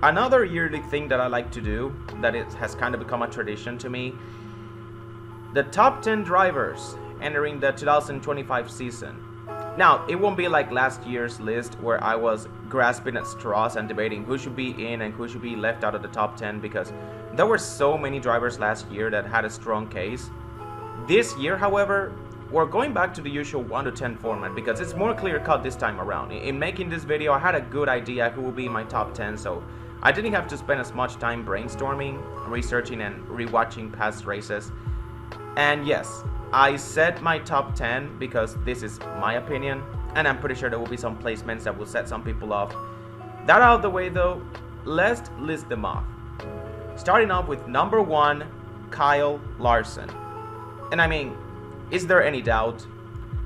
Another yearly thing that I like to do, that it has kind of become a tradition to me, the top 10 drivers entering the 2025 season. Now, it won't be like last year's list where I was grasping at straws and debating who should be in and who should be left out of the top 10, because there were so many drivers last year that had a strong case. This year, however, we're going back to the usual 1 to 10 format because it's more clear cut this time around. In making this video, I had a good idea who will be my top 10, so I didn't have to spend as much time brainstorming, researching, and rewatching past races. And yes, I said my top 10 because this is my opinion, and I'm pretty sure there will be some placements that will set some people off. That out of the way though, let's list them off. Starting off with number 1, Kyle Larson. And I mean, is there any doubt?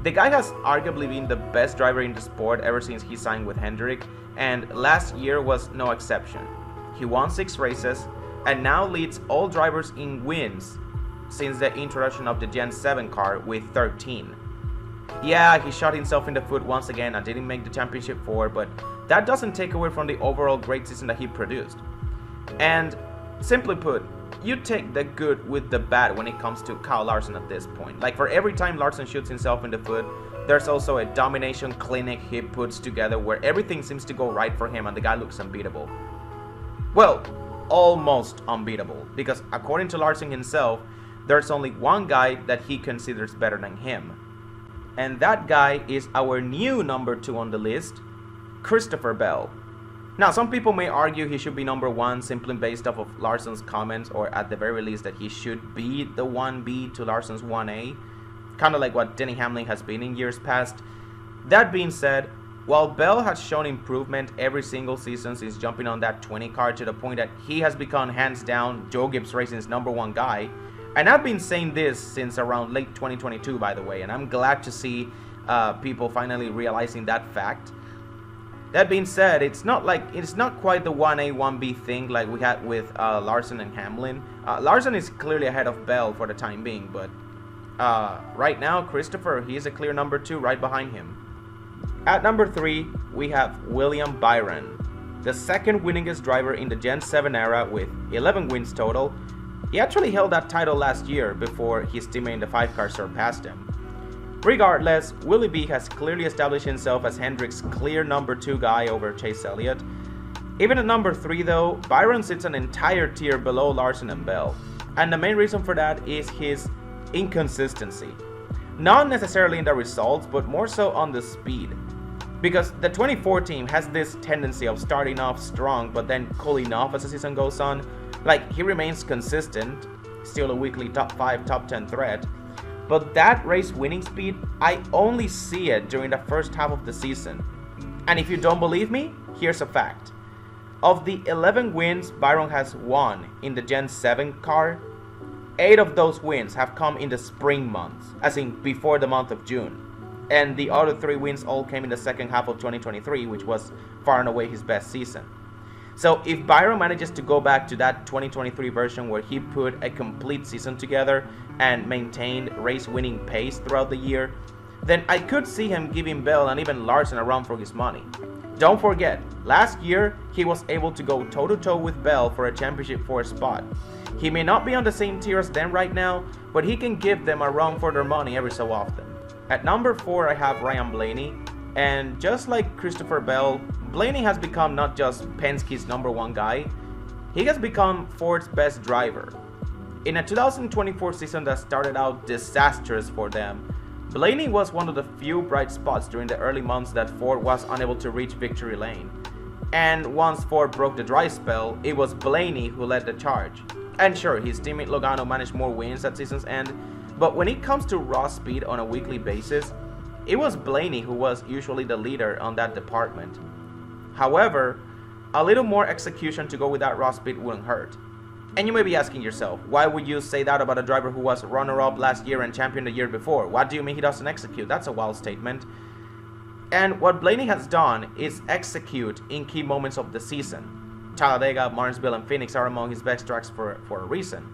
The guy has arguably been the best driver in the sport ever since he signed with Hendrick, and last year was no exception. He won 6 races and now leads all drivers in wins since the introduction of the Gen 7 car with 13. Yeah, he shot himself in the foot once again and didn't make the championship 4, but that doesn't take away from the overall great season that he produced. And simply put, you take the good with the bad when it comes to Kyle Larson at this point. Like, for every time Larson shoots himself in the foot, there's also a domination clinic he puts together where everything seems to go right for him and the guy looks unbeatable. Well, almost unbeatable, because according to Larson himself, there's only one guy that he considers better than him. And that guy is our new number 2 on the list, Christopher Bell. Now, some people may argue he should be number 1 simply based off of Larson's comments, or at the very least that he should be the 1B to Larson's 1A, kind of like what Denny Hamlin has been in years past. That being said, while Bell has shown improvement every single season since jumping on that 20 car to the point that he has become hands down Joe Gibbs Racing's number 1 guy, and I've been saying this since around late 2022 by the way, and I'm glad to see people finally realizing that fact. That being said, it's not quite the 1A, 1B thing like we had with Larson and Hamlin. Larson is clearly ahead of Bell for the time being, but right now, Christopher, he is a clear number 2 right behind him. At number 3, we have William Byron, the second winningest driver in the Gen 7 era with 11 wins total. He actually held that title last year before his teammate in the 5 car surpassed him. Regardless, Willie B has clearly established himself as Hendrick's clear number 2 guy over Chase Elliott. Even at number 3 though, Byron sits an entire tier below Larson and Bell, and the main reason for that is his inconsistency. Not necessarily in the results, but more so on the speed. Because the 24 team has this tendency of starting off strong but then cooling off as the season goes on. Like, he remains consistent, still a weekly top 5, top 10 threat, but that race winning speed, I only see it during the first half of the season. And if you don't believe me, here's a fact. Of the 11 wins Byron has won in the Gen 7 car, 8 of those wins have come in the spring months, as in before the month of June. And the other 3 wins all came in the second half of 2023, which was far and away his best season. So if Byron manages to go back to that 2023 version where he put a complete season together and maintained race-winning pace throughout the year, then I could see him giving Bell and even Larson a run for his money. Don't forget, last year he was able to go toe-to-toe with Bell for a championship 4 spot. He may not be on the same tier as them right now, but he can give them a run for their money every so often. At number 4, I have Ryan Blaney, and just like Christopher Bell, Blaney has become not just Penske's number 1 guy, he has become Ford's best driver. In a 2024 season that started out disastrous for them, Blaney was one of the few bright spots during the early months that Ford was unable to reach victory lane. And once Ford broke the dry spell, it was Blaney who led the charge. And sure, his teammate Logano managed more wins at season's end, but when it comes to raw speed on a weekly basis, it was Blaney who was usually the leader on that department. However, a little more execution to go with that raw speed wouldn't hurt. And you may be asking yourself, why would you say that about a driver who was runner-up last year and champion the year before? What do you mean he doesn't execute? That's a wild statement. And what Blaney has done is execute in key moments of the season. Talladega, Martinsville, and Phoenix are among his best tracks for a reason.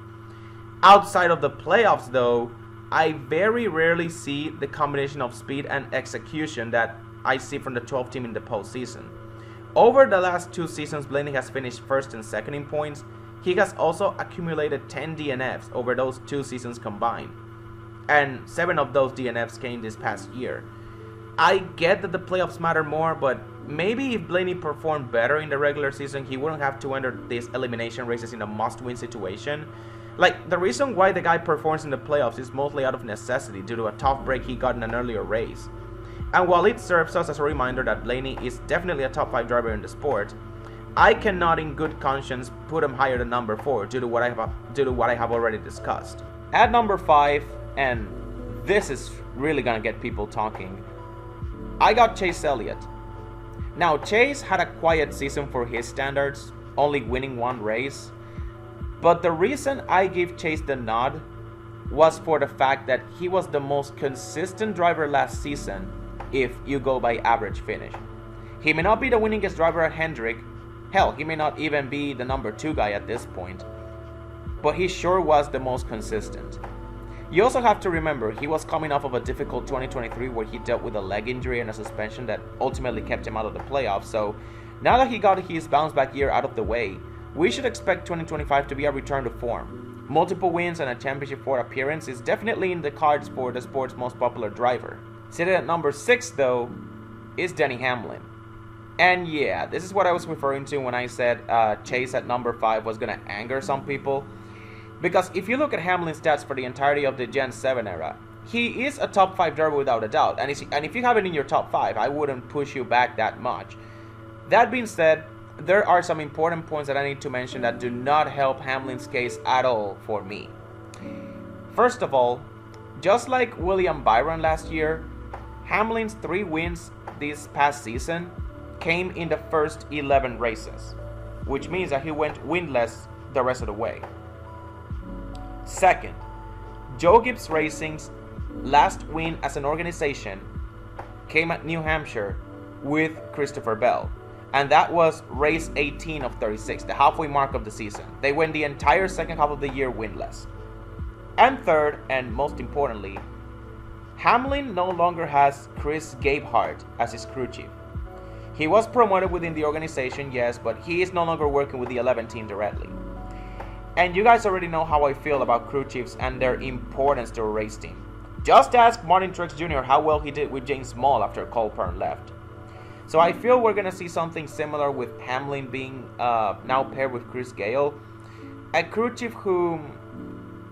Outside of the playoffs though, I very rarely see the combination of speed and execution that I see from the 12 team in the postseason. Over the last 2 seasons, Blaney has finished first and second in points. He has also accumulated 10 DNFs over those 2 seasons combined, and 7 of those DNFs came this past year. I get that the playoffs matter more, but maybe if Blaney performed better in the regular season, he wouldn't have to enter these elimination races in a must-win situation. Like, the reason why the guy performs in the playoffs is mostly out of necessity due to a tough break he got in an earlier race. And while it serves us as a reminder that Blaney is definitely a top 5 driver in the sport, I cannot in good conscience put him higher than number 4 due to what I have already discussed. At number 5, and this is really gonna get people talking, I got Chase Elliott. Now, Chase had a quiet season for his standards, only winning 1 race. But the reason I give Chase the nod was for the fact that he was the most consistent driver last season if you go by average finish. He may not be the winningest driver at Hendrick, hell, he may not even be the number 2 guy at this point, but he sure was the most consistent. You also have to remember, he was coming off of a difficult 2023 where he dealt with a leg injury and a suspension that ultimately kept him out of the playoffs, so now that he got his bounce back year out of the way, we should expect 2025 to be a return to form. Multiple wins and a championship 4 appearance is definitely in the cards for the sport's most popular driver. Seated at number 6 though, is Denny Hamlin. And yeah, this is what I was referring to when I said Chase at number 5 was gonna anger some people. Because if you look at Hamlin's stats for the entirety of the Gen 7 era, he is a top 5 driver without a doubt. And if you have it in your top 5, I wouldn't push you back that much. That being said, there are some important points that I need to mention that do not help Hamlin's case at all for me. First of all, just like William Byron last year, Hamlin's 3 wins this past season came in the first 11 races, which means that he went winless the rest of the way. Second, Joe Gibbs Racing's last win as an organization came at New Hampshire with Christopher Bell, and that was race 18 of 36, the halfway mark of the season. They went the entire second half of the year winless. And third, and most importantly, Hamlin no longer has Chris Gabehart as his crew chief. He was promoted within the organization, yes, but he is no longer working with the 11 team directly. And you guys already know how I feel about crew chiefs and their importance to a race team. Just ask Martin Truex Jr. how well he did with James Small after Cole Pearn left. So I feel we're going to see something similar with Hamlin being now paired with Chris Gale. A crew chief who,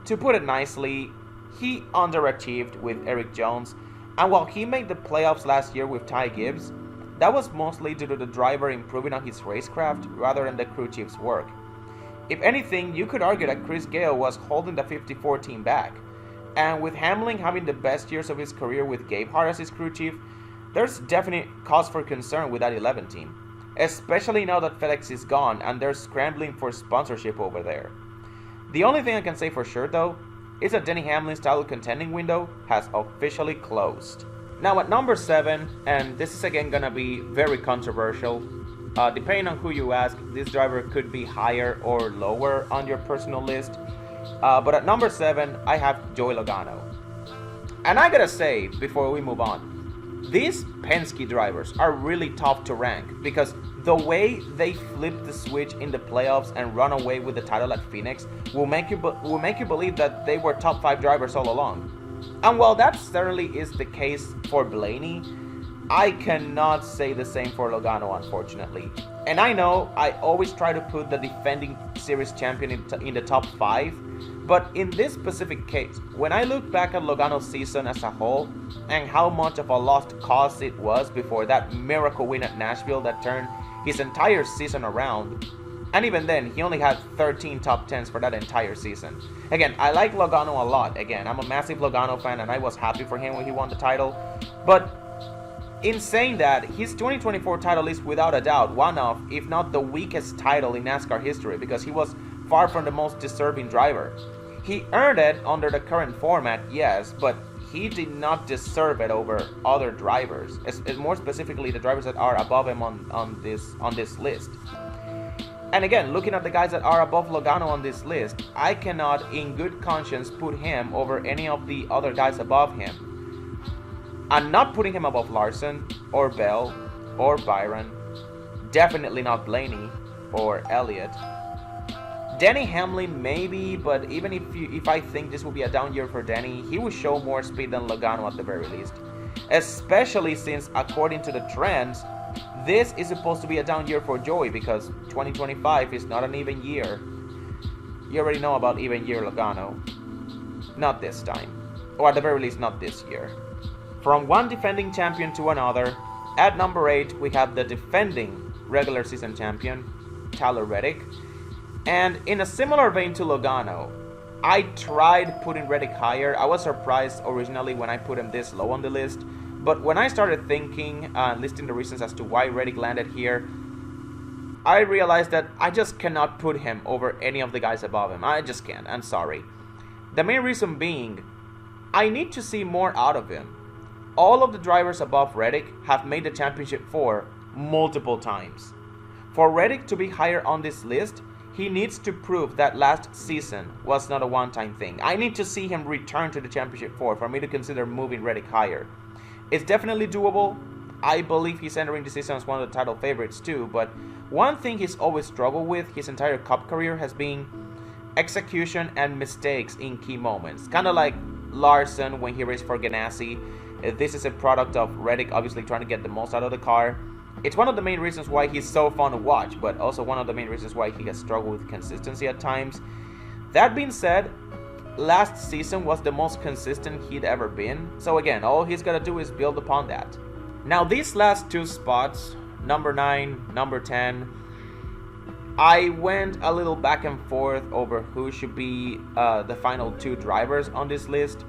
to put it nicely, he underachieved with Eric Jones. And while he made the playoffs last year with Ty Gibbs, that was mostly due to the driver improving on his racecraft rather than the crew chief's work. If anything, you could argue that Chris Gale was holding the 54 team back. And with Hamlin having the best years of his career with Gabehart as his crew chief, there's definite cause for concern with that 11 team, especially now that FedEx is gone and they're scrambling for sponsorship over there. The only thing I can say for sure though is that Denny Hamlin's title contending window has officially closed. Now at number 7, and this is again gonna be very controversial, depending on who you ask, this driver could be higher or lower on your personal list, but at number 7 I have Joey Logano. And I gotta say before we move on, these Penske drivers are really tough to rank because the way they flip the switch in the playoffs and run away with the title at Phoenix will make you believe that they were top 5 drivers all along. And while that certainly is the case for Blaney, I cannot say the same for Logano, unfortunately. And I know I always try to put the defending series champion in the top 5, but in this specific case, when I look back at Logano's season as a whole and how much of a lost cause it was before that miracle win at Nashville that turned his entire season around, and even then, he only had 13 top 10s for that entire season. Again, I like Logano a lot. Again, I'm a massive Logano fan and I was happy for him when he won the title. But in saying that, his 2024 title is without a doubt one of, if not the weakest title in NASCAR history because he was far from the most deserving driver. He earned it under the current format, yes, but he did not deserve it over other drivers, more specifically the drivers that are above him on this list. And again, looking at the guys that are above Logano on this list, I cannot in good conscience put him over any of the other guys above him. I'm not putting him above Larson or Bell or Byron, Definitely not Blaney or Elliott. Denny Hamlin maybe, but even if I think this will be a down year for Denny, he will show more speed than Logano at the very least. Especially since, according to the trends, this is supposed to be a down year for Joey because 2025 is not an even year. You already know about even year Logano. Not this time. Or at the very least, not this year. From one defending champion to another, at number 8 we have the defending regular season champion, Tyler Reddick. And in a similar vein to Logano, I tried putting Reddick higher. I was surprised originally when I put him this low on the list. But when I started thinking, listing the reasons as to why Reddick landed here, I realized that I just cannot put him over any of the guys above him. I just can't. I'm sorry. The main reason being, I need to see more out of him. All of the drivers above Reddick have made the championship 4 multiple times. For Reddick to be higher on this list, he needs to prove that last season was not a one-time thing. I need to see him return to the championship 4 for me to consider moving Reddick higher. It's definitely doable. I believe he's entering the season as one of the title favorites too, but one thing he's always struggled with his entire Cup career has been execution and mistakes in key moments. Kind of like Larson when he raced for Ganassi. This is a product of Reddick obviously trying to get the most out of the car. It's one of the main reasons why he's so fun to watch, but also one of the main reasons why he has struggled with consistency at times. That being said, last season was the most consistent he'd ever been, so again, all he's got to do is build upon that. Now these last 2 spots, number 9, number 10, I went a little back and forth over who should be the final 2 drivers on this list,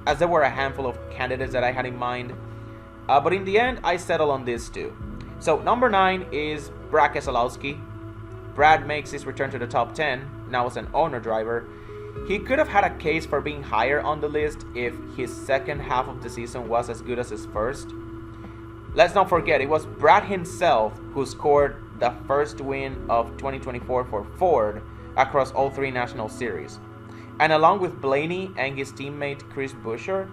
as there were a handful of candidates that I had in mind, but in the end I settled on these 2. So number 9 is Brad Keselowski. Brad makes his return to the top 10, now as an owner driver. He could have had a case for being higher on the list if his second half of the season was as good as his first. Let's not forget, it was Brad himself who scored the first win of 2024 for Ford across all 3 national series. And along with Blaney and his teammate Chris Buescher,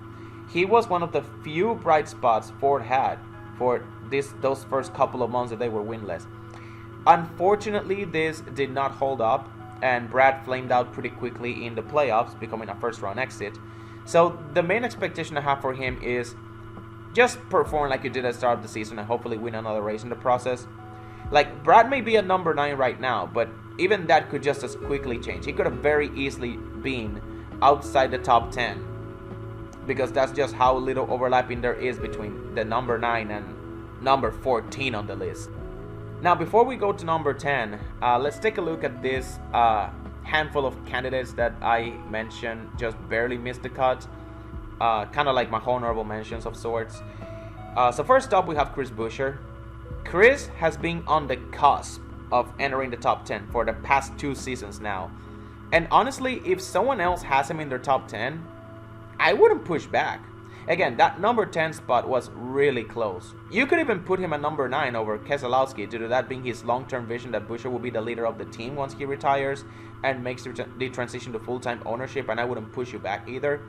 he was one of the few bright spots Ford had for those first couple of months that they were winless. Unfortunately, this did not hold up, and Brad flamed out pretty quickly in the playoffs, becoming a first-round exit. So the main expectation I have for him is just perform like you did at the start of the season and hopefully win another race in the process. Like, Brad may be at number 9 right now, but even that could just as quickly change. He could have very easily been outside the top 10, because that's just how little overlapping there is between the number 9 and number 14 on the list. Now, before we go to number 10, let's take a look at this handful of candidates that I mentioned just barely missed the cut. Kind of like my honorable mentions of sorts. So first up, we have Chris Buescher. Chris has been on the cusp of entering the top 10 for the past 2 seasons now. And honestly, if someone else has him in their top 10, I wouldn't push back. Again, that number 10 spot was really close. You could even put him at number 9 over Keselowski due to that being his long-term vision that Buescher will be the leader of the team once he retires and makes the transition to full-time ownership, and I wouldn't push you back either.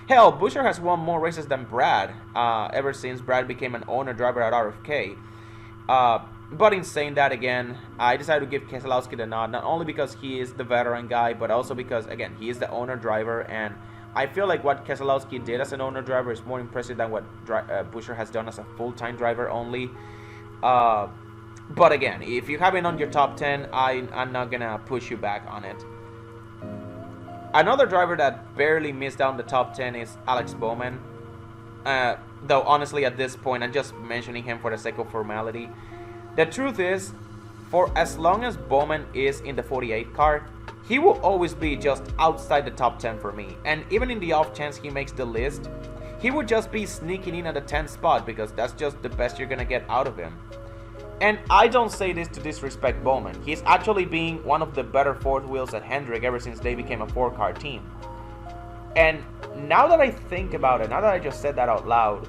Hell, Buescher has won more races than Brad ever since Brad became an owner driver at RFK. But in saying that, again, I decided to give Keselowski the nod, not only because he is the veteran guy, but also because, again, he is the owner driver, and I feel like what Keselowski did as an owner driver is more impressive than what Buescher has done as a full-time driver only. But again, if you have it on your top 10, I'm not gonna push you back on it. Another driver that barely missed out on the top 10 is Alex Bowman. Though honestly at this point, I'm just mentioning him for the sake of formality. The truth is, for as long as Bowman is in the 48 car, he will always be just outside the top 10 for me. And even in the off chance he makes the list, he would just be sneaking in at the 10th spot because that's just the best you're gonna get out of him. And I don't say this to disrespect Bowman. He's actually being one of the better fourth wheels at Hendrick ever since they became a 4-car team. And now that I think about it, now that I just said that out loud,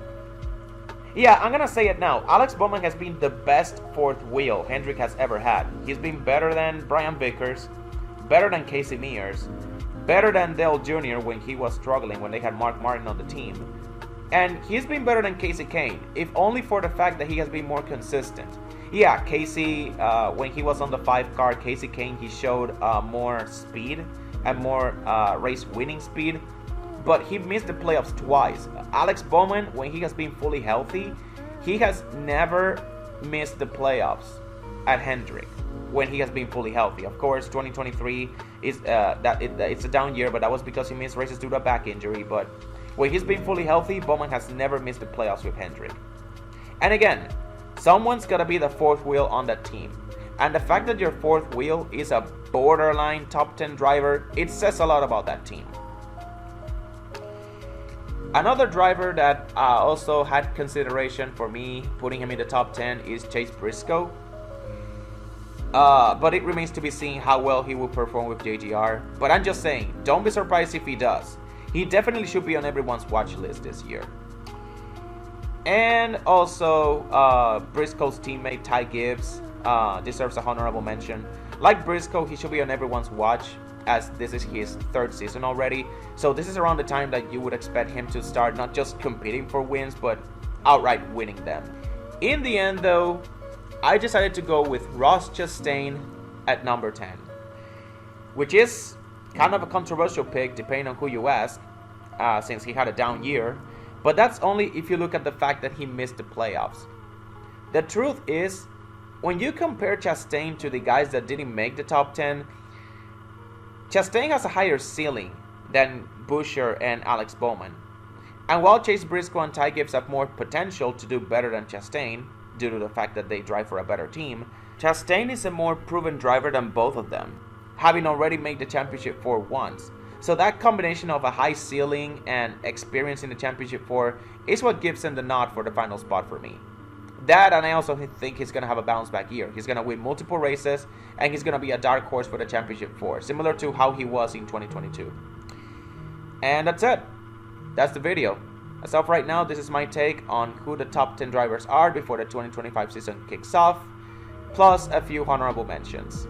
yeah, I'm gonna say it now. Alex Bowman has been the best fourth wheel Hendrick has ever had. He's been better than Brian Vickers, better than Casey Mears, better than Dale Jr. when he was struggling when they had Mark Martin on the team. And he's been better than Casey Kane, if only for the fact that he has been more consistent. Yeah, Casey, when he was on the 5 car, Casey Kane, he showed more speed and more race winning speed, but he missed the playoffs twice. Alex Bowman, when he has been fully healthy, he has never missed the playoffs at Hendrick when he has been fully healthy. Of course, 2023 is it's a down year, but that was because he missed races due to a back injury. But when he's been fully healthy, Bowman has never missed the playoffs with Hendrick. And again, someone's got to be the 4th wheel on that team. And the fact that your 4th wheel is a borderline top 10 driver, it says a lot about that team. Another driver that also had consideration for me putting him in the top 10 is Chase Briscoe. But it remains to be seen how well he will perform with JGR. But I'm just saying, don't be surprised if he does. He definitely should be on everyone's watch list this year. And also, Briscoe's teammate Ty Gibbs deserves a honorable mention. Like Briscoe, he should be on everyone's watch, as this is his 3rd season already. So this is around the time that you would expect him to start not just competing for wins, but outright winning them. In the end though, I decided to go with Ross Chastain at number 10, which is kind of a controversial pick depending on who you ask, since he had a down year. But that's only if you look at the fact that he missed the playoffs. The truth is, when you compare Chastain to the guys that didn't make the top 10, Chastain has a higher ceiling than Buescher and Alex Bowman. And while Chase Briscoe and Ty Gibbs have more potential to do better than Chastain, due to the fact that they drive for a better team, Chastain is a more proven driver than both of them, having already made the championship 4 once. So that combination of a high ceiling and experience in the championship 4 is what gives him the nod for the final spot for me. That, and I also think he's going to have a bounce back year. He's going to win multiple races, and he's going to be a dark horse for the championship 4, similar to how he was in 2022. And that's it. That's the video. As of right now, this is my take on who the top 10 drivers are before the 2025 season kicks off, plus a few honorable mentions.